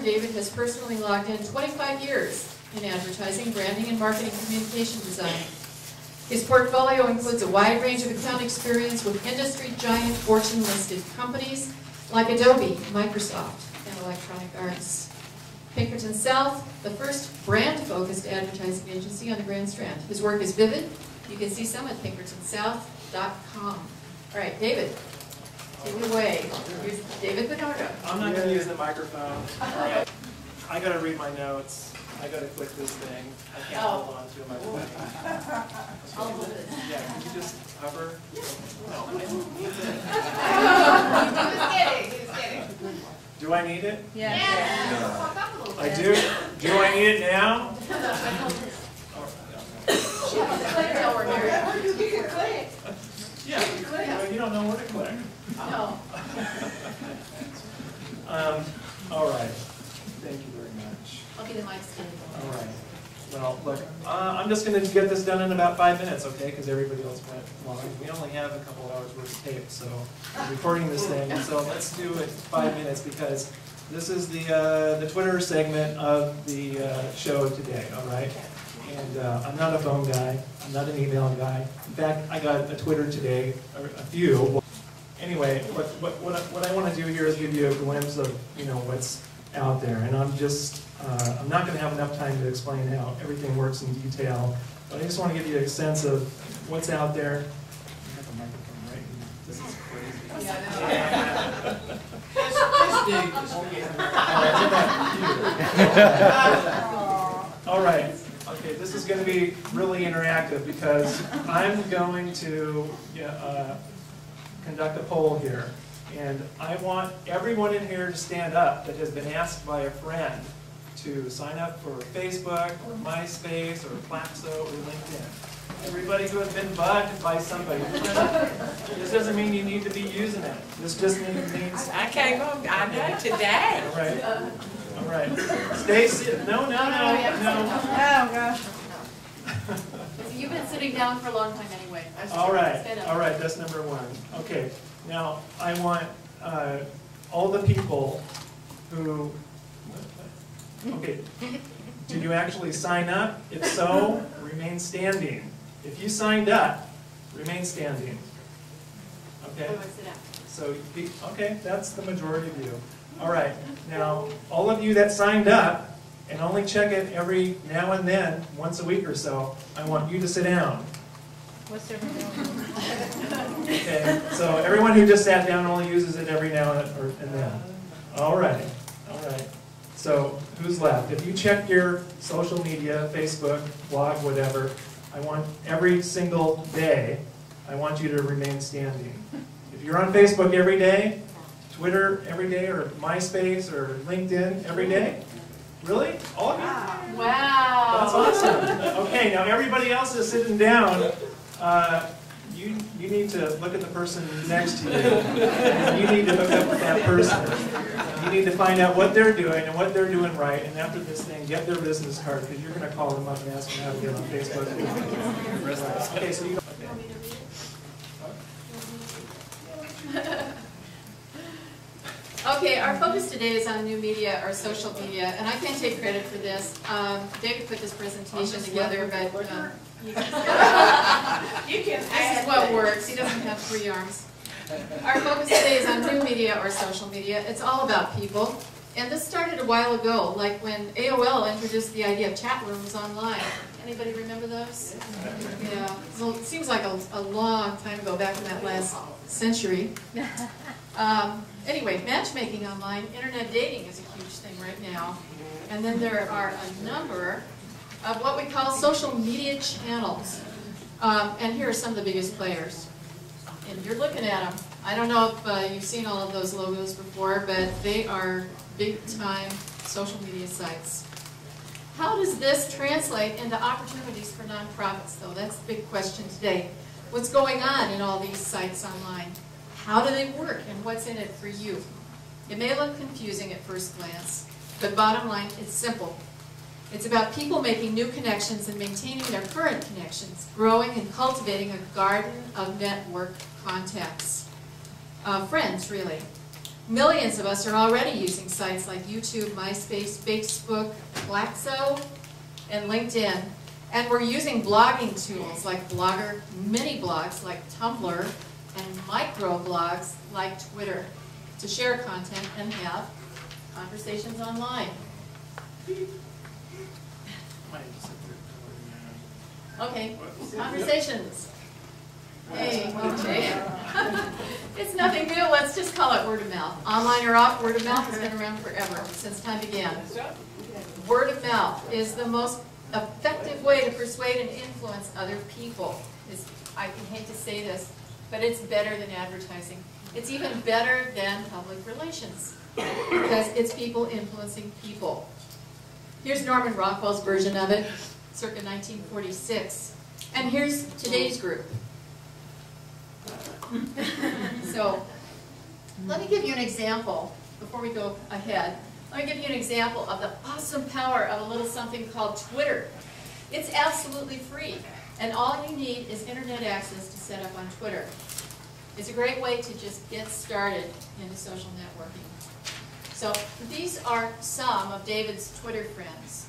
David has personally logged in 25 years in advertising, branding, and marketing communication design. His portfolio includes a wide range of account experience with industry giant Fortune-listed companies like Adobe, Microsoft, and Electronic Arts. Pinkerton South, the first brand-focused advertising agency on the Grand Strand. His work is vivid. You can see some at pinkertonsouth.com. All right, David, take it away. Here's David Benardo. I'm not going to use the microphone. I got to read my notes. I got to click this thing. I can't hold on to my phone. I'll hold it. Yeah, can you just hover? No. He was kidding. Do I need it? Yeah. I do? Do I need it now? You can click. Yeah, you don't know where to click. No. All right. Thank you very much. I'll be the mic stand. All right. Well, look, I'm just going to get this done in about 5 minutes, okay? Because everybody else went long. We only have a couple of hours worth of tape, so I'm recording this thing. So let's do it 5 minutes because this is the Twitter segment of the show today. All right. And I'm not a phone guy. I'm not an email guy. In fact, I got a Twitter today, or a few. Anyway, what I want to do here is give you a glimpse of what's out there, and I'm not going to have enough time to explain how everything works in detail, but I just want to give you a sense of what's out there. I have a microphone, right? This is crazy. All right. Okay, this is going to be really interactive because I'm going to conduct a poll here. And I want everyone in here to stand up that has been asked by a friend to sign up for Facebook or MySpace or Plaxo or LinkedIn. Everybody who has been bugged by somebody. This doesn't mean you need to be using it. This just means... I can't go. I know today. All right. All right. Stacy, no. Oh, gosh. You've been sitting down for a long time anyway. All right, that's number one. Okay, now I want all the people who, okay, did you actually sign up? If so, remain standing. If you signed up, remain standing. Okay? So, okay, that's the majority of you. All right, now all of you that signed up, and only check it every now and then, once a week or so, I want you to sit down. What's every now and then? Okay, so everyone who just sat down only uses it every now and then. All right, all right. So who's left? If you check your social media, Facebook, blog, whatever, I want every single day, I want you to remain standing. If you're on Facebook every day, Twitter every day, or MySpace, or LinkedIn every day, really? All of you? Wow. That's awesome. Okay, now everybody else is sitting down. You need to look at the person next to you. And you need to hook up with that person. You need to find out what they're doing and what they're doing right. And after this thing, get their business card because you're going to call them up and ask them how to get on Facebook. Okay, so you don't. Okay, our focus today is on new media or social media, and I can't take credit for this. David put this presentation together, but this is what works. He doesn't have 3 arms. Our focus today is on new media or social media. It's all about people, and this started a while ago, like when AOL introduced the idea of chat rooms online. Anybody remember those? Yeah, so it seems like a long time ago, back in that last century. Anyway, matchmaking online, internet dating is a huge thing right now. And then there are a number of what we call social media channels. And here are some of the biggest players. And you're looking at them. I don't know if you've seen all of those logos before, but they are big-time social media sites. How does this translate into opportunities for nonprofits, though? That's the big question today. What's going on in all these sites online? How do they work, and what's in it for you? It may look confusing at first glance, but bottom line, it's simple. It's about people making new connections and maintaining their current connections, growing and cultivating a garden of network contacts. Friends, really. Millions of us are already using sites like YouTube, MySpace, Facebook, Glaxo, and LinkedIn. And we're using blogging tools like Blogger, mini blogs like Tumblr, and microblogs like Twitter to share content and have conversations online. Okay, conversations. Hey, okay. It's nothing new, let's just call it word of mouth. Online or off, word of mouth has been around forever, since time began. Word of mouth is the most effective way to persuade and influence other people. I hate to say this, but it's better than advertising. It's even better than public relations, because it's people influencing people. Here's Norman Rockwell's version of it, circa 1946. And here's today's group. So, let me give you an example before we go ahead. Let me give you an example of the awesome power of a little something called Twitter. It's absolutely free, and all you need is internet access to set up on Twitter. It's a great way to just get started into social networking. So these are some of David's Twitter friends.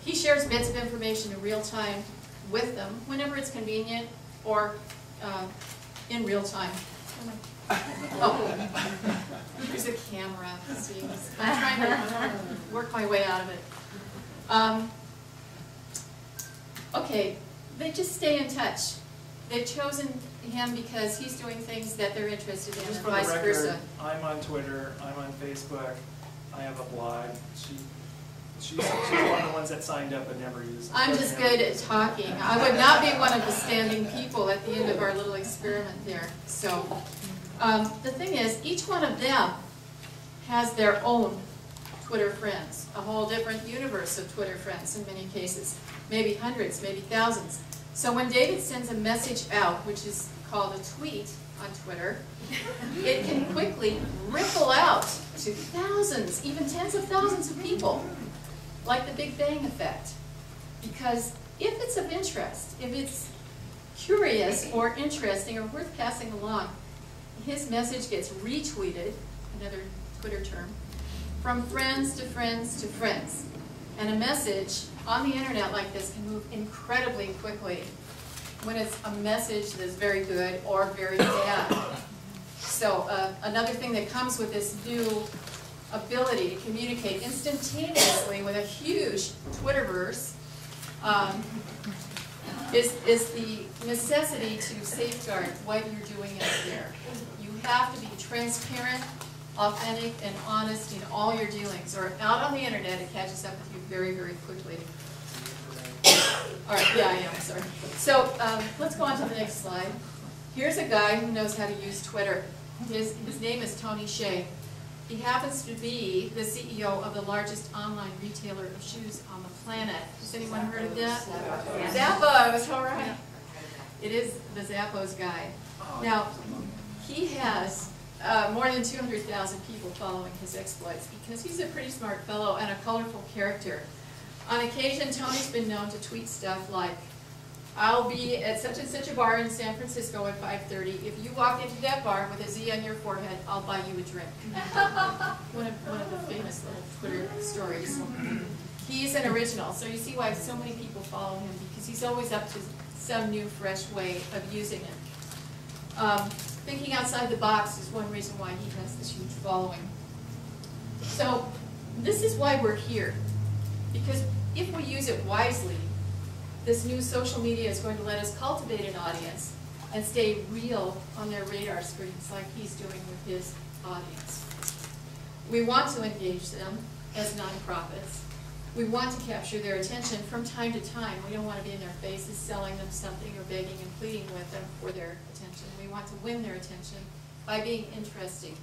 He shares bits of information in real time with them whenever it's convenient or in real time. Oh, there's a camera. See, I'm trying to work my way out of it. Okay, they just stay in touch. They've chosen him because he's doing things that they're interested in, Just and for the vice record, versa. I'm on Twitter, I'm on Facebook, I have a blog. She's one of the ones that signed up but never used it. I'm just good at talking. I would not be one of the standing people at the end of our little experiment there. So, the thing is, each one of them has their own Twitter friends, a whole different universe of Twitter friends in many cases, maybe hundreds, maybe thousands. So when David sends a message out, which is called a tweet on Twitter, it can quickly ripple out to thousands, even tens of thousands of people, like the Big Bang effect. Because if it's of interest, if it's curious or interesting or worth passing along, his message gets retweeted, another Twitter term, from friends to friends to friends. And a message on the internet like this can move incredibly quickly when it's a message that's very good or very bad. So another thing that comes with this new ability to communicate instantaneously with a huge Twitterverse is the necessity to safeguard what you're doing out there. You have to be transparent, authentic, and honest in all your dealings, or out on the internet it catches up with you very, very quickly. All right, yeah, I am, sorry. So let's go on to the next slide. Here's a guy who knows how to use Twitter. His name is Tony Hsieh. He happens to be the CEO of the largest online retailer of shoes on the planet. Has anyone heard of that? Zappos, all right. It is the Zappos guy. Now, he has more than 200,000 people following his exploits because he's a pretty smart fellow and a colorful character. On occasion, Tony's been known to tweet stuff like, I'll be at such and such a bar in San Francisco at 5:30. If you walk into that bar with a Z on your forehead, I'll buy you a drink. one of the famous little Twitter stories. He's an original, so you see why so many people follow him, because he's always up to some new, fresh way of using it. Thinking outside the box is one reason why he has this huge following. So this is why we're here, because if we use it wisely, this new social media is going to let us cultivate an audience and stay real on their radar screens like he's doing with his audience. We want to engage them as nonprofits. We want to capture their attention from time to time. We don't want to be in their faces selling them something or begging and pleading with them for their attention. We want to win their attention by being interesting